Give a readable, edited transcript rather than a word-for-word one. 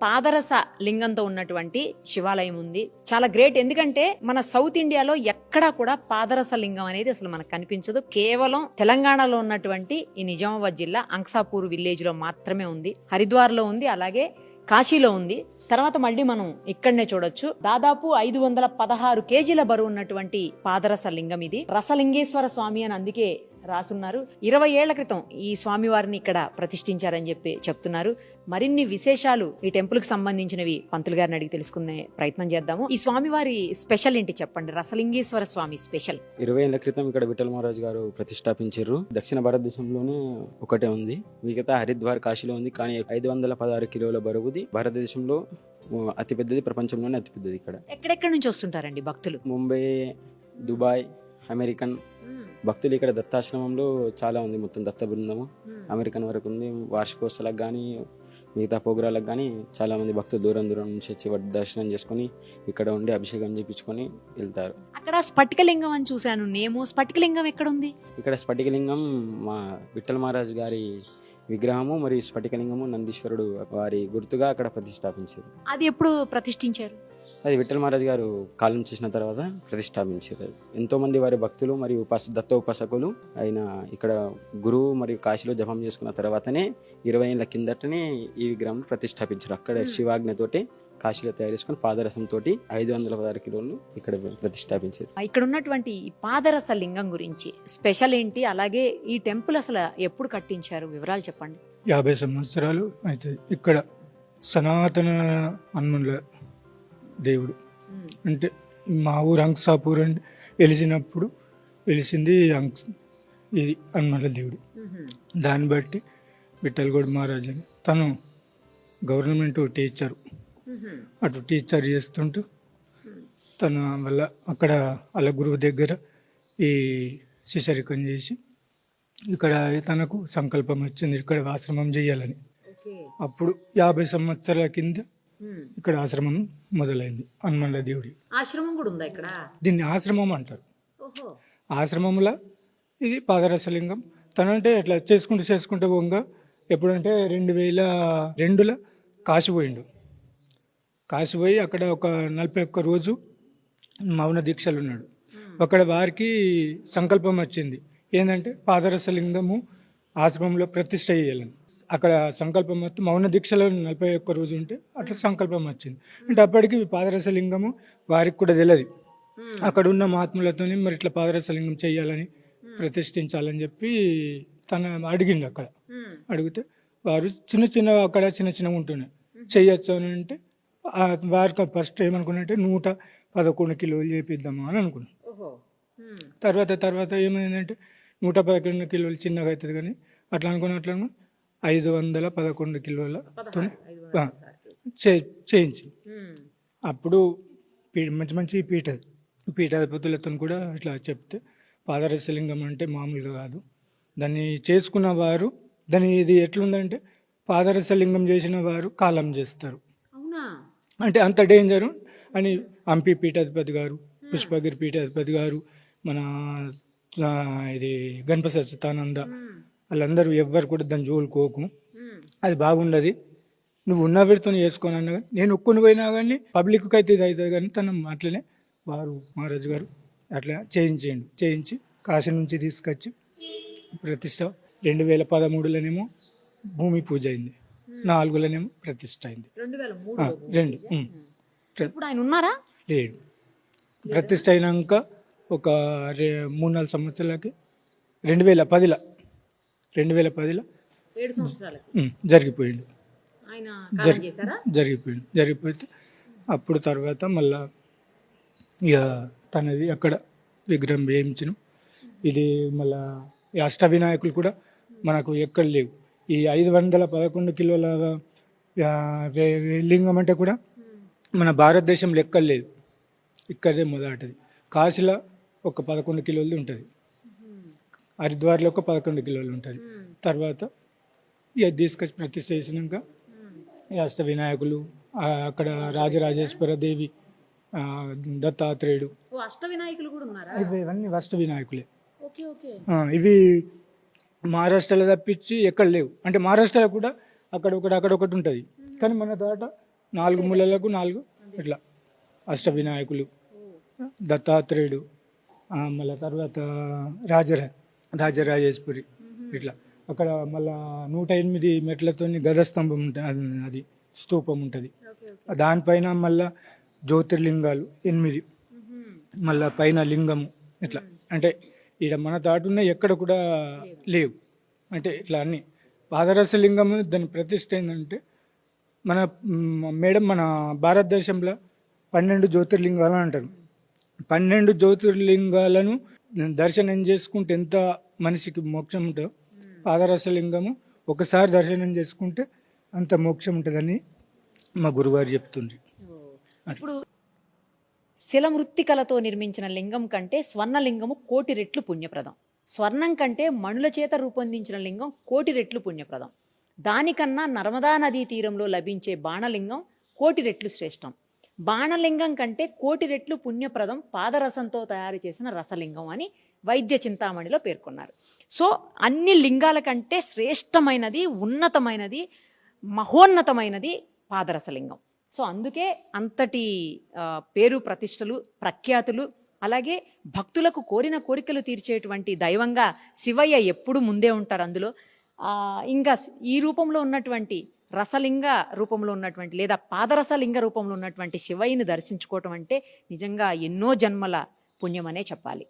పాదరస లింగంతో ఉన్నటువంటి శివాలయం ఉంది. చాలా గ్రేట్. ఎందుకంటే మన సౌత్ ఇండియాలో ఎక్కడా కూడా పాదరస లింగం అనేది అసలు మనకు కనిపించదు. కేవలం తెలంగాణలో ఉన్నటువంటి ఈ నిజామాబాద్ జిల్లా అంక్సాపూర్ విలేజ్ లో మాత్రమే ఉంది. హరిద్వార్ లో ఉంది, అలాగే కాశీలో ఉంది. తర్వాత మళ్ళీ మనం ఇక్కడనే చూడొచ్చు. దాదాపు 516 కేజీల బరువు ఉన్నటువంటి పాదరస లింగం ఇది. రసలింగేశ్వర స్వామి అని అందుకే రాసున్నారు. 20 ఏళ్ల క్రితం ఈ స్వామి వారిని ఇక్కడ ప్రతిష్ఠించారని చెప్పి చెప్తున్నారు. మరిన్ని విశేషాలు ఈ టెంపుల్ కి సంబంధించినవి పంతులు గారిని అడిగి తెలుసుకునే ప్రయత్నం చేద్దాము. ఈ స్వామి వారి స్పెషల్ ఏంటి చెప్పండి? రసలింగేశ్వర స్వామి స్పెషల్. 20 ఏళ్ల క్రితం ఇక్కడ విఠల్ మహారాజ్ గారు ప్రతిష్టాపించారు. దక్షిణ భారతదేశంలోనే ఒకటే ఉంది, మిగతా హరిద్వార్ కాశీలో ఉంది. కానీ 516 కిలోల బరువుది. భారతదేశంలో అతిపెద్దది, ప్రపంచంలోనే అతిపెద్దది. ఇక్కడ ఎక్కడెక్కడి నుంచి వస్తుంటారండి భక్తులు? ముంబై, దుబాయ్, అమెరికన్ భక్తులు ఇక్కడ దత్తాశ్రమంలో చాలా ఉంది. మొత్తం దత్త బృందము అమెరికన్ వరకు ఉంది. వార్షికోత్సవాలకు కానీ మిగతా ప్రోగ్రాలకు కానీ చాలా మంది భక్తులు దూరం దూరం నుంచి వచ్చి దర్శనం చేసుకుని ఇక్కడ ఉండి అభిషేకం చేయించుకొని వెళ్తారు. అక్కడ స్ఫటికలింగం అని చూశాను. నేమో స్ఫటికలింగం ఎక్కడ ఉంది? ఇక్కడ స్ఫటికలింగం మా విఠల్ మహారాజ్ గారి విగ్రహము మరియు స్ఫటికలింగము నందీశ్వరుడు వారి గుర్తుగా అక్కడ ప్రతిష్టాపించారు. అది ఎప్పుడు ప్రతిష్ఠించారు? అది విఠల్ మహారాజ్ గారు కాలం చేసిన తర్వాత ప్రతిష్టాపించారు. ఎంతో మంది వారి భక్తులు మరియు దత్త ఉపాసకులు ఆయన ఇక్కడ గురువు మరియు కాశీలో జపం చేసుకున్న తర్వాతనే 20 ఏళ్ల కిందటనే ఈ విగ్రహం ప్రతిష్టాపించారు. అక్కడ శివాజ్ఞతోటి కాశీలో తయారు చేసుకుని పాదరసంతో 516 కిలోలు ఇక్కడ ప్రతిష్టాపించారు. ఇక్కడ ఉన్నటువంటి ఈ పాదరస లింగం గురించి స్పెషల్ ఏంటి? అలాగే ఈ టెంపుల్ అసలు ఎప్పుడు కట్టించారు? వివరాలు చెప్పండి. 50 సంవత్సరాలు అయితే ఇక్కడ సనాతన హనుమన్ల దేవుడు అంటే మా ఊరు అంక్సాపూర్ అంటే వెలిసింది ఇది హనుమన్ల దేవుడు. దాన్ని బట్టి విఠల్గౌడ్ మహారాజ్ అని తను గవర్నమెంట్ టీచరు, అటు టీచర్ చేస్తుంటూ తన వల్ల అక్కడ వాళ్ళ గురువు దగ్గర ఈ శిశరికం చేసి ఇక్కడ తనకు సంకల్పం వచ్చింది ఇక్కడ ఆశ్రమం చేయాలని. అప్పుడు 50 సంవత్సరాల కింద ఇక్కడ ఆశ్రమం మొదలైంది హనుమన్ల దేవుడి. ఆశ్రమం కూడా ఉందా ఇక్కడ? దీన్ని ఆశ్రమం అంటారు. ఆశ్రమంలో ఇది పాదరసలింగం. తనంటే ఇట్లా చేసుకుంటూ పోగా ఎప్పుడంటే 2002లో కాశీపోయిండు. కాశీపోయి అక్కడ ఒక 41 రోజు మౌన దీక్షలు ఉన్నాడు. అక్కడ వారికి సంకల్పం వచ్చింది ఏంటంటే పాదరసలింగము ఆశ్రమంలో ప్రతిష్ఠ చేయాలని. అక్కడ సంకల్పం మొత్తం మౌన దీక్షలో 41 రోజు ఉంటే అట్లా సంకల్పం వచ్చింది. అంటే అప్పటికి పాదరసలింగము వారికి కూడా తెలియదు. అక్కడ ఉన్న మహాత్ములతో మరి ఇట్లా పాదరసలింగం చేయాలని ప్రతిష్ఠించాలని చెప్పి తన అడిగిండు. అక్కడ అడిగితే వారు అక్కడ చిన్న చిన్న ఉంటున్నాయి చెయ్యొచ్చు అని అంటే వారికి ఫస్ట్ ఏమనుకున్నట్టే 111 కిలోలు చేపిద్దామా అని అనుకున్నాం. తర్వాత ఏమైందంటే 111 కిలోలు చిన్నగా అవుతుంది కానీ అట్లా అనుకుని 511 కిలోలతో చేయించి అప్పుడు మంచి పీఠాధిపతులతో కూడా ఇట్లా చెప్తే పాదరసలింగం అంటే మామూలుగా కాదు, దాన్ని చేసుకున్న వారు దాన్ని ఇది ఎట్లుందంటే పాదరసలింగం చేసిన వారు కాలం చేస్తారు అంటే అంత డేంజరు అని హంపి పీఠాధిపతి గారు, పుష్పగిరి పీఠాధిపతి గారు, మన ఇది గణపతి సచ్చిదానంద వాళ్ళందరూ ఎవ్వరు కూడా దాన్ని జోలుకోకు, అది బాగుండదు, నువ్వు ఉన్న వీడితో చేసుకోని అన్న కానీ నేను ఒక్కుని పోయినా కానీ పబ్లిక్కి అయితే ఇది అవుతుంది కానీ తను అట్లనే వారు మహారాజు గారు అట్లా చేయించి కాశీ నుంచి తీసుకొచ్చి ప్రతిష్ట 2013లోనేమో భూమి పూజ అయింది, 4లోనేమో ప్రతిష్ట అయింది. 2 ఇప్పుడు ఆయన ఉన్నారా? లేడు. ప్రతిష్ట అయినాక ఒక 3-4 సంవత్సరాలకి 2010లో జరిగిపోయింది. జరిగిపోతే అప్పుడు తర్వాత మళ్ళా ఇక తనది అక్కడ విగ్రహం వేయించను. ఇది మళ్ళా ఈ అష్టవినాయకులు కూడా మనకు ఎక్కడ లేవు. ఈ 511 కిలోల లింగం అంటే కూడా మన భారతదేశంలో ఎక్కడ లేదు, ఇక్కడే మొదటిది. కాశీలో ఒక 11 కిలోలది ఉంటుంది, హరిద్వార్లో ఒక 11 కిలోలు ఉంటుంది. తర్వాత ఇక తీసుకొచ్చి ప్రతిష్ఠ చేసినాక ఈ అష్టవినాయకులు అక్కడ రాజరాజేశ్వర దేవి, దత్తాత్రేయుడు, ఇవన్నీ అష్టవినాయకులే. ఇవి మహారాష్ట్రలో తప్పించి ఎక్కడ లేవు. అంటే మహారాష్ట్రలో కూడా అక్కడొకటి ఉంటుంది కానీ మన దాట 4 మూలలకు 4 ఇట్లా అష్టవినాయకులు, దత్తాత్రేయుడు, మళ్ళీ తర్వాత రాజరాజేశ్వరి ఇట్లా. అక్కడ మళ్ళా 108 మెట్లతో గదస్తంభం ఉంటుంది, అది స్తూపం ఉంటుంది. దానిపైన మళ్ళా జ్యోతిర్లింగాలు 8, మళ్ళా పైన లింగము ఇట్లా. అంటే ఈడ మన తాటున్న ఎక్కడ కూడా లేవు. అంటే ఇట్లా అన్ని పాదరస లింగము దాని ప్రతిష్ట ఏంటంటే మన భారతదేశంలో 12 జ్యోతిర్లింగాలు అంటారు. 12 జ్యోతిర్లింగాలను దర్శనం చేసుకుంటే ఎంత మనిషికి మోక్షం ఉంటుందో, పాదరస లింగము ఒకసారి దర్శనం చేసుకుంటే అంత మోక్షం ఉంటుందని మా గురుగారు చెప్తుంది. ఇప్పుడు శిలమృత్తికలతో నిర్మించిన లింగం కంటే స్వర్ణలింగము 1,000,000 రెట్లు పుణ్యప్రదం. స్వర్ణం కంటే మణుల చేత రూపొందించిన లింగం 1,000,000 రెట్లు పుణ్యప్రదం. దానికన్నా నర్మదా నదీ తీరంలో లభించే బాణలింగం 1,000,000 రెట్లు శ్రేష్టం. బాణలింగం కంటే 1,000,000 రెట్లు పుణ్యప్రదం పాదరసంతో తయారు చేసిన రసలింగం అని వైద్య చింతామణిలో పేర్కొన్నారు. సో అన్ని లింగాల కంటే శ్రేష్టమైనది, ఉన్నతమైనది, మహోన్నతమైనది పాదరసలింగం. సో అందుకే అంతటి పేరు ప్రతిష్టలు, ప్రఖ్యాతులు, అలాగే భక్తులకు కోరిన కోరికలు తీర్చేటువంటి దైవంగా శివయ్య ఎప్పుడు ముందే ఉంటారు అందులో. ఇంకా ఈ రూపంలో ఉన్నటువంటి రసలింగ రూపంలో ఉన్నటువంటి లేదా పాదరసలింగ రూపంలో ఉన్నటువంటి శివయ్యని దర్శించుకోవటం అంటే నిజంగా ఎన్నో జన్మల పుణ్యమనే చెప్పాలి.